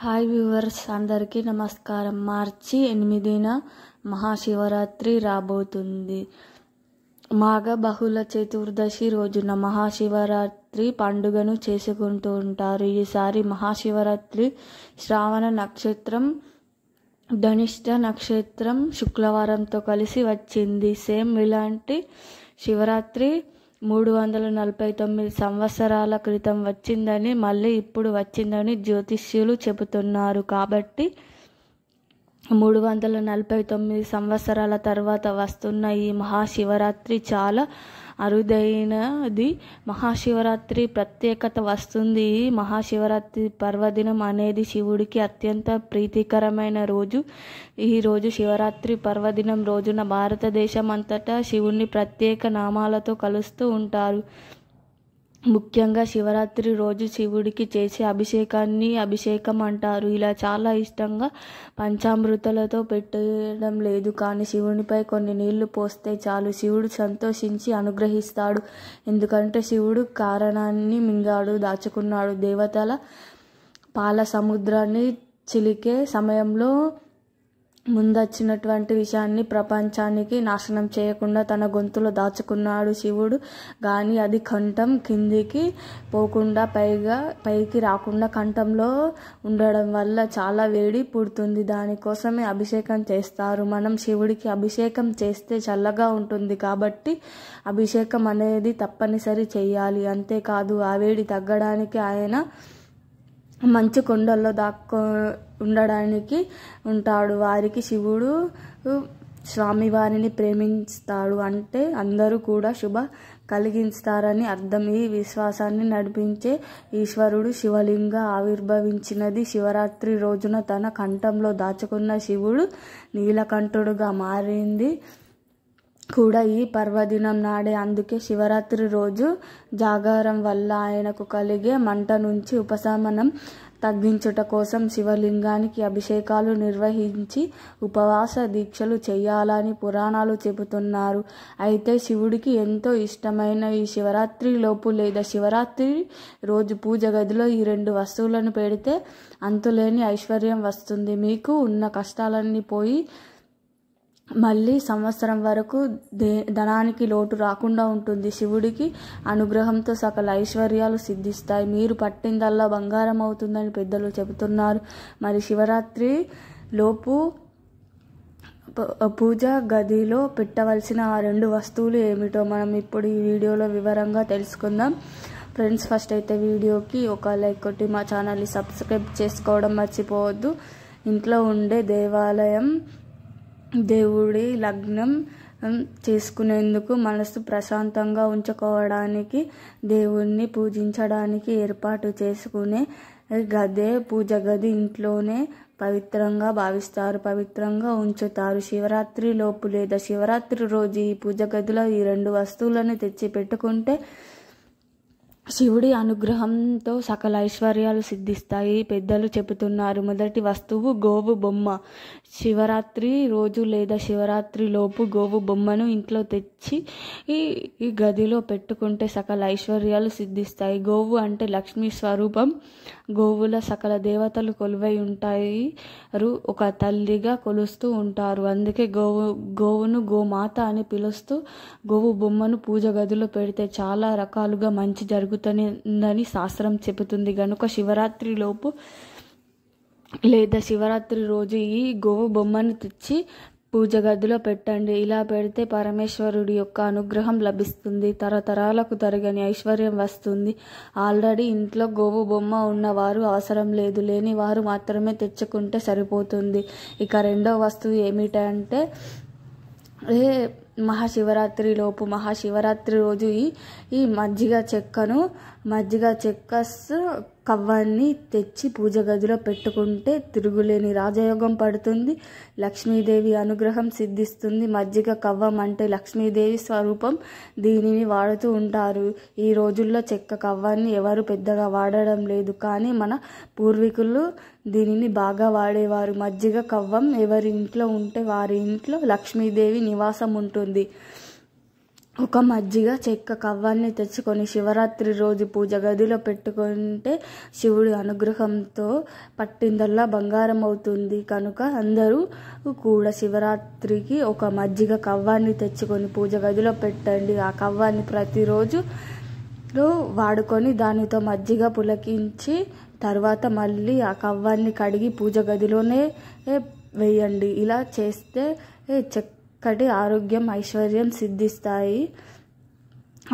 Hi viewers అందరికీ నమస్కారం. మార్చి 8న మహాశివరాత్రి రాబోతుంది. మాఘ బహుళ చతుర్దశి రోజున మహాశివరాత్రి పండుగను చేసుకుంటూ ఉంటారు. ఈసారి మహాశివరాత్రి శ్రావణ నక్షత్రం ధనిష్ట నక్షత్రం శుక్రవారంతో కలిసి వచ్చింది. సేమ్ ఇలాంటి శివరాత్రి 349 సంవత్సరాల క్రితం వచ్చిందని, మళ్ళీ ఇప్పుడు వచ్చిందని జ్యోతిష్యులు చెబుతున్నారు. కాబట్టి 349 సంవత్సరాల తర్వాత వస్తున్న ఈ మహాశివరాత్రి చాలా అరుదైనది. మహాశివరాత్రి ప్రత్యేకత వస్తుంది. ఈ మహాశివరాత్రి పర్వదినం అనేది శివుడికి అత్యంత ప్రీతికరమైన రోజు. ఈ రోజు శివరాత్రి పర్వదినం రోజున భారతదేశం అంతటా శివుణ్ణి ప్రత్యేక నామాలతో కలుస్తూ ఉంటారు. ముఖ్యంగా శివరాత్రి రోజు శివుడికి చేసే అభిషేకాన్ని అభిషేకం అంటారు. ఇలా చాలా ఇష్టంగా పంచామృతాలతో పెట్టడం లేదు, కానీ శివునిపై కొన్ని నీళ్లు పోస్తే చాలు, శివుడు సంతోషించి అనుగ్రహిస్తాడు. ఎందుకంటే శివుడు కారణాన్ని మింగాడు, దాచుకున్నాడు. దేవతల పాల సముద్రాన్ని చిలికే సమయంలో ముందొచ్చినటువంటి విషయాన్ని ప్రపంచానికి నాశనం చేయకుండా తన గొంతులో దాచుకున్నాడు శివుడు. కానీ అది కంఠం కిందికి పోకుండా పైకి రాకుండా కంఠంలో ఉండడం వల్ల చాలా వేడి పుడుతుంది. దానికోసమే అభిషేకం చేస్తారు. మనం శివుడికి అభిషేకం చేస్తే చల్లగా ఉంటుంది కాబట్టి అభిషేకం అనేది తప్పనిసరి చేయాలి. అంతేకాదు, ఆ వేడి తగ్గడానికి ఆయన మంచు కొండల్లో ఉండడానికి ఉంటాడు. వారికి శివుడు స్వామివారిని ప్రేమిస్తాడు అంటే అందరూ కూడా శుభ కలిగిస్తారని అర్థం. ఈ విశ్వాసాన్ని నడిపించే ఈశ్వరుడు శివలింగ ఆవిర్భవించినది శివరాత్రి రోజున. తన కంఠంలో దాచుకున్న శివుడు నీలకంఠుడుగా మారింది కూడా ఈ పర్వదినం నాడే. అందుకే శివరాత్రి రోజు జాగారం వల్ల ఆయనకు కలిగే మంట నుంచి ఉపశమనం తగ్గించుట కోసం శివలింగానికి అభిషేకాలు నిర్వహించి ఉపవాస దీక్షలు చేయాలని పురాణాలు చెబుతున్నారు. అయితే శివుడికి ఎంతో ఇష్టమైన ఈ శివరాత్రి లోపు లేదా శివరాత్రి రోజు పూజ గదిలో ఈ 2 వస్తువులను పెడితే అంతులేని ఐశ్వర్యం వస్తుంది. మీకు ఉన్న కష్టాలన్నీ పోయి మళ్ళీ సంవత్సరం వరకు ధనానికి లోటు రాకుండా ఉంటుంది. శివుడికి అనుగ్రహంతో సకల ఐశ్వర్యాలు సిద్ధిస్తాయి. మీరు పట్టిందల్లా బంగారం అవుతుందని పెద్దలు చెబుతున్నారు. మరి శివరాత్రి లోపు పూజ గదిలో పెట్టవలసిన ఆ 2 వస్తువులు ఏమిటో మనం ఇప్పుడు ఈ వీడియోలో వివరంగా తెలుసుకుందాం. ఫ్రెండ్స్, ఫస్ట్ అయితే వీడియోకి ఒక లైక్ కొట్టి మా ఛానల్ని సబ్స్క్రైబ్ చేసుకోవడం మర్చిపోవద్దు. ఇంట్లో ఉండే దేవాలయం దేవుడి లగ్నం చేసుకునేందుకు, మనసు ప్రశాంతంగా ఉంచుకోవడానికి, దేవుణ్ణి పూజించడానికి ఏర్పాటు చేసుకునే గదే పూజ గది. ఇంట్లోనే పవిత్రంగా భావిస్తారు, పవిత్రంగా ఉంచుతారు. శివరాత్రి లోపు లేదా శివరాత్రి రోజు ఈ పూజ గదిలో ఈ 2 వస్తువులను తెచ్చి పెట్టుకుంటే శివుడి అనుగ్రహంతో సకల ఐశ్వర్యాలు సిద్ధిస్తాయి పెద్దలు చెబుతున్నారు. మొదటి వస్తువు గోవు బొమ్మ. శివరాత్రి రోజు లేదా శివరాత్రి లోపు గోవు బొమ్మను ఇంట్లో తెచ్చి ఈ గదిలో పెట్టుకుంటే సకల ఐశ్వర్యాలు సిద్ధిస్తాయి. గోవు అంటే లక్ష్మీ స్వరూపం. గోవుల సకల దేవతలు కొలువై ఉంటాయి, ఒక తల్లిగా కొలుస్తూ ఉంటారు. అందుకే గోవును గోమాత అని పిలుస్తూ గోవు బొమ్మను పూజ గదిలో పెడితే చాలా రకాలుగా మంచి జరుగుతుందని శాస్త్రం చెబుతుంది. కనుక శివరాత్రి లోపు లేదా శివరాత్రి రోజు ఈ గోవు బొమ్మను తెచ్చి పూజ గదిలో పెట్టండి. ఇలా పెడితే పరమేశ్వరుడి యొక్క అనుగ్రహం లభిస్తుంది, తరతరాలకు తరగని ఐశ్వర్యం వస్తుంది. ఆల్రెడీ ఇంట్లో గోవు బొమ్మ ఉన్నవారు అవసరం లేదు, లేని వారు మాత్రమే తెచ్చుకుంటే సరిపోతుంది. ఇక రెండవ వస్తువు ఏమిటంటే మహాశివరాత్రి రోజు ఈ మజ్జిగ చెక్క కవ్వాన్ని తెచ్చి పూజ గదిలో పెట్టుకుంటే తిరుగులేని రాజయోగం పడుతుంది, లక్ష్మీదేవి అనుగ్రహం సిద్ధిస్తుంది. మజ్జిగ కవ్వం అంటే లక్ష్మీదేవి స్వరూపం. దీనిని వాడుతూ ఉంటారు. ఈ రోజుల్లో చెక్క కవ్వాన్ని ఎవరు పెద్దగా వాడడం లేదు, కానీ మన పూర్వీకులు దీనిని బాగా వాడేవారు. మజ్జిగ కవ్వం ఎవరి ఇంట్లో ఉంటే వారి ఇంట్లో లక్ష్మీదేవి నివాసం ఉంటుంది. ఒక మజ్జిగ చెక్క కవ్వాన్ని తెచ్చుకొని శివరాత్రి రోజు పూజ గదిలో పెట్టుకుంటే శివుడి అనుగ్రహంతో పట్టిందల్లా బంగారం అవుతుంది. కనుక అందరూ కూడా శివరాత్రికి ఒక మజ్జిగ కవ్వాన్ని తెచ్చుకొని పూజ గదిలో పెట్టండి. ఆ కవ్వాన్ని ప్రతిరోజు వాడుకొని దానితో మజ్జిగ పులకించి తర్వాత మళ్ళీ ఆ కవ్వాన్ని కడిగి పూజ గదిలోనే వేయండి. ఇలా చేస్తే చక్కటి ఆరోగ్యం, ఐశ్వర్యం సిద్ధిస్తాయి.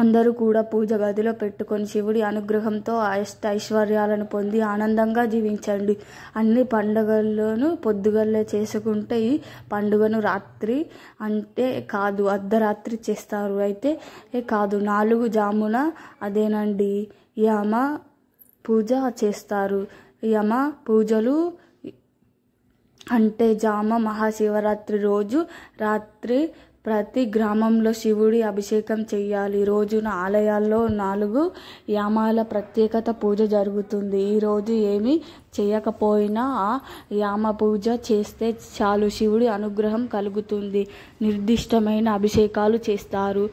అందరూ కూడా పూజ గదిలో పెట్టుకొని శివుడి అనుగ్రహంతో ఐశ్వర్యాలను పొంది ఆనందంగా జీవించండి. అన్ని పండుగల్లోనూ పొద్దుగల్లే చేసుకుంటే ఈ పండుగను రాత్రి అంటే కాదు అర్ధరాత్రి చేస్తారు. అయితే కాదు 4 జామున అదేనండి యమ పూజ చేస్తారు. యమ పూజలు అంటే జామ మహాశివరాత్రి రోజు రాత్రి ప్రతి గ్రామంలో శివుడి అభిషేకం చేయాలి. రోజున ఆలయాల్లో 4 యామాల ప్రత్యేకత పూజ జరుగుతుంది. ఈరోజు ఏమీ చేయకపోయినా ఆ యామ పూజ చేస్తే చాలు శివుడి అనుగ్రహం కలుగుతుంది. నిర్దిష్టమైన అభిషేకాలు చేస్తారు.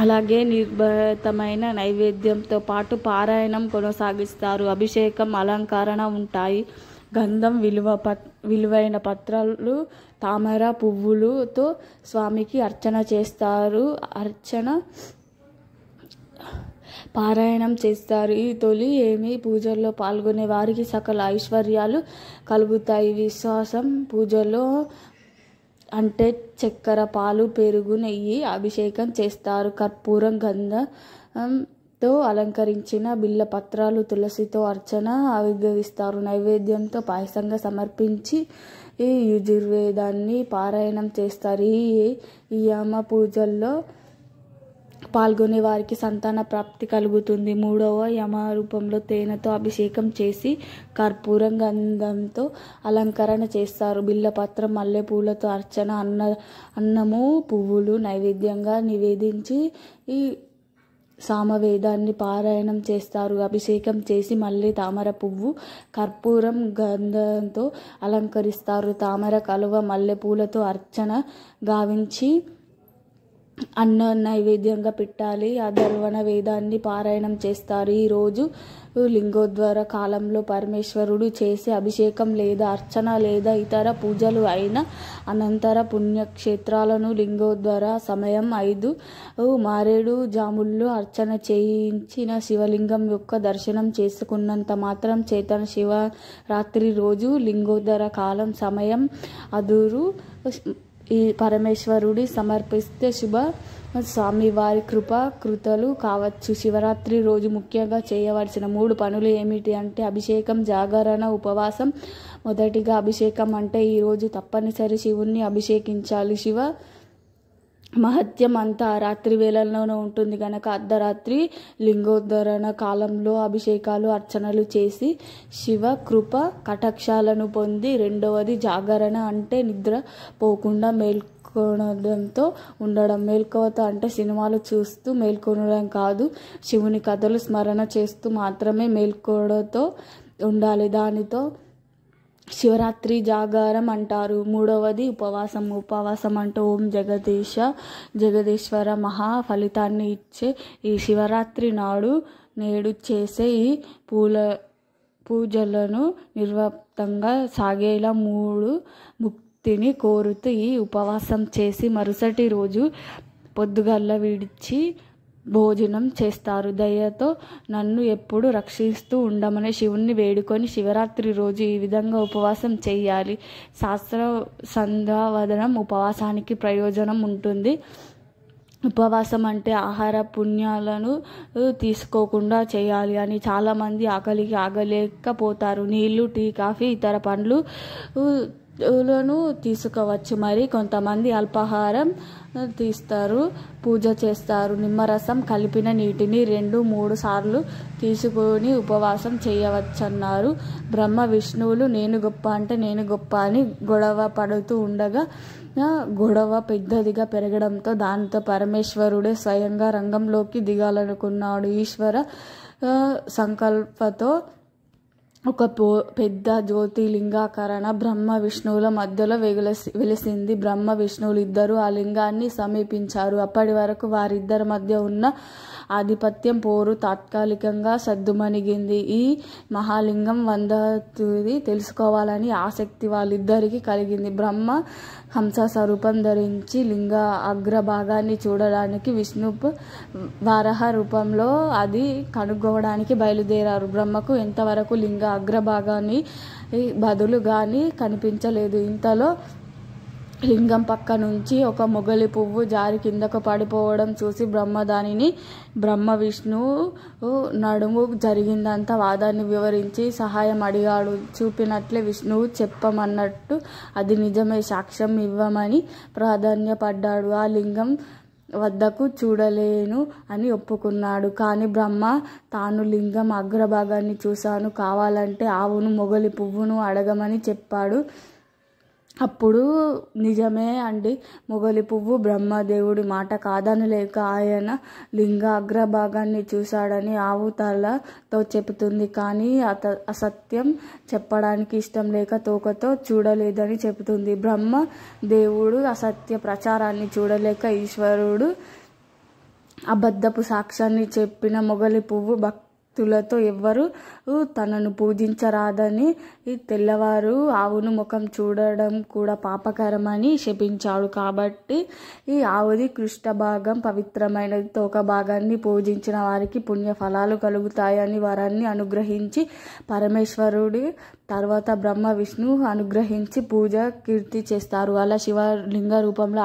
అలాగే నిర్భరతమైన నైవేద్యంతో పాటు పారాయణం కొనసాగిస్తారు. అభిషేకం, అలంకరణ ఉంటాయి. గంధం, విలువైన పత్రాలు, తామర పువ్వులతో స్వామికి అర్చన చేస్తారు. పారాయణం చేస్తారు. ఈ తొలి ఏమి పూజల్లో పాల్గొనే వారికి సకల ఐశ్వర్యాలు కలుగుతాయి. విశ్వాసం పూజలో అంటే చక్కెర, పాలు, పెరుగు, నెయ్యి అభిషేకం చేస్తారు. కర్పూరం, గంధంతో అలంకరించిన బిళ్ళ పత్రాలు, తులసితో అర్చన ఆవిర్భవిస్తారు. నైవేద్యంతో పాయసంగా సమర్పించి ఈ యజుర్వేదాన్ని పారాయణం చేస్తారు. ఈ యమ పూజల్లో పాల్గొనే వారికి సంతాన ప్రాప్తి కలుగుతుంది. 3వ యమ రూపంలో తేనెతో అభిషేకం చేసి కర్పూరం, గంధంతో అలంకరణ చేస్తారు. బిల్లపత్రం, మల్లెపూలతో అర్చన, అన్నము, పువ్వులు నైవేద్యంగా నివేదించి ఈ సామవేదాన్ని పారాయణం చేస్తారు. అభిషేకం చేసి మళ్ళీ తామర పువ్వు, కర్పూరం, గంధంతో అలంకరిస్తారు. తామర, కలువ, మల్లెపూలతో అర్చన గావించి అన్న నైవేద్యంగా పెట్టాలి. అధర్వణ వేదాన్ని పారాయణం చేస్తారు. ఈరోజు లింగోద్వార కాలంలో పరమేశ్వరుడు చేసే అభిషేకం లేదా అర్చన లేదా ఇతర పూజలు అయిన అనంతర పుణ్యక్షేత్రాలను లింగోద్వార సమయం 5 మారేడు జాముల్లో అర్చన చేయించిన శివలింగం యొక్క దర్శనం చేసుకున్నంత మాత్రం చేతన శివరాత్రి రోజు లింగోద్వార కాలం సమయం అదురు ఈ పరమేశ్వరుడి సమర్పిస్తే శుభ స్వామివారి కృపా కృతలు కావచ్చు. శివరాత్రి రోజు ముఖ్యంగా చేయవలసిన 3 పనులు ఏమిటి అంటే అభిషేకం, జాగరణ, ఉపవాసం. మొదటిగా అభిషేకం అంటే ఈరోజు తప్పనిసరి శివుణ్ణి అభిషేకించాలి. శివ మహత్యం అంతా రాత్రి వేళల్లోనే ఉంటుంది కనుక అర్ధరాత్రి లింగోద్ధరణ కాలంలో అభిషేకాలు, అర్చనలు చేసి శివ కృప కటాక్షాలను పొంది. రెండవది జాగరణ అంటే నిద్ర పోకుండా మేల్కొనడంతో ఉండడం. మేల్కోవత అంటే సినిమాలు చూస్తూ మేల్కొనడం కాదు, శివుని కథలు స్మరణ చేస్తూ మాత్రమే మేల్కోవడంతో ఉండాలి. దానితో శివరాత్రి జాగారం అంటారు. మూడవది ఉపవాసం. ఉపవాసం అంటే ఓం జగదీశ్వర మహా ఫలితాన్ని ఇచ్చే ఈ శివరాత్రి నేడు చేసే ఈ పూజలను నిర్వప్తంగా సాగేలా ముక్తిని కోరుతూ ఈ ఉపవాసం చేసి మరుసటి రోజు పొద్దుగల్ల విడిచి భోజనం చేస్తారు. దయతో నన్ను ఎప్పుడు రక్షిస్తూ ఉండమని శివుణ్ణి వేడుకొని శివరాత్రి రోజు ఈ విధంగా ఉపవాసం చేయాలి. శాస్త్ర సంధ్యావదనం ఉపవాసానికి ప్రయోజనం ఉంటుంది. ఉపవాసం అంటే ఆహార పుణ్యాలను తీసుకోకుండా చేయాలి అని చాలామంది ఆకలికి ఆగలేకపోతారు. నీళ్లు, టీ, కాఫీ, ఇతర పండ్లను తీసుకోవచ్చు. మరి కొంతమంది అల్పాహారం తీస్తారు, పూజ చేస్తారు. నిమ్మరసం కలిపిన నీటిని 2-3 సార్లు తీసుకొని ఉపవాసం చేయవచ్చన్నారు. బ్రహ్మ విష్ణువులు నేను గొప్ప అంటే నేను గొప్ప అని గొడవ పడుతూ ఉండగా గొడవ పెద్దదిగా పెరగడంతో దాంతో పరమేశ్వరుడే స్వయంగా రంగంలోకి దిగాలనుకున్నాడు. ఈశ్వర సంకల్పంతో ఒక పెద్ద జ్యోతిలింగాకరణ బ్రహ్మ విష్ణువుల మధ్యలో వెలిసింది. బ్రహ్మ విష్ణువులు ఇద్దరు ఆ లింగాన్ని సమీపించారు. అప్పటి వరకు వారిద్దరి మధ్య ఉన్న ఆధిపత్యం పోరు తాత్కాలికంగా సద్దుమణిగింది. ఈ మహాలింగం వందతుది తెలుసుకోవాలని ఆసక్తి వాళ్ళిద్దరికీ కలిగింది. బ్రహ్మ హంస స్వరూపం ధరించి లింగ అగ్రభాగాన్ని చూడడానికి, విష్ణు వారహ రూపంలో అది కనుగొనడానికి బయలుదేరారు. బ్రహ్మకు ఎంతవరకు లింగ అగ్రభాగాన్ని బదులు కానీ కనిపించలేదు. ఇంతలో లింగం పక్క నుంచి ఒక మొగలి పువ్వు జారి కిందకు పడిపోవడం చూసి బ్రహ్మ విష్ణువు నడుము జరిగిందంతా వాదాన్ని వివరించి సహాయం అడిగాడు. చూపినట్లే విష్ణువు చెప్పమన్నట్టు అది నిజమే, సాక్ష్యం ఇవ్వమని ప్రాధాన్యపడ్డాడు. ఆ లింగం వద్దకు చూడలేను అని ఒప్పుకున్నాడు. కానీ బ్రహ్మ తాను లింగం అగ్రభాగాన్ని చూశాను, కావాలంటే ఆవును మొగలి పువ్వును అడగమని చెప్పాడు. అప్పుడు నిజమే అండి, మొగలి పువ్వు బ్రహ్మదేవుడి మాట కాదనలేక ఆయన లింగ అగ్రభాగాన్ని చూశాడని ఆవు తలతో చెబుతుంది. కానీ అసత్యం చెప్పడానికి ఇష్టం లేక తోకతో చూడలేదని చెబుతుంది. బ్రహ్మదేవుడు అసత్య ప్రచారాన్ని చూడలేక ఈశ్వరుడు అబద్ధపు సాక్ష్యాన్ని చెప్పిన మొగలి పువ్వు భక్తులతో ఎవ్వరూ తనను పూజించరాదని, తెల్లవారు ఆవును ముఖం చూడడం కూడా పాపకరమని శపించాడు. కాబట్టి ఈ ఆవుది కృష్ణ భాగం పవిత్రమైనది, తోక భాగాన్ని పూజించిన వారికి పుణ్య ఫలాలు కలుగుతాయని వరాన్ని అనుగ్రహించి పరమేశ్వరుడి తర్వాత బ్రహ్మ విష్ణు అనుగ్రహించి పూజ కీర్తి చేస్తారు. అలా శివలింగ రూపంలో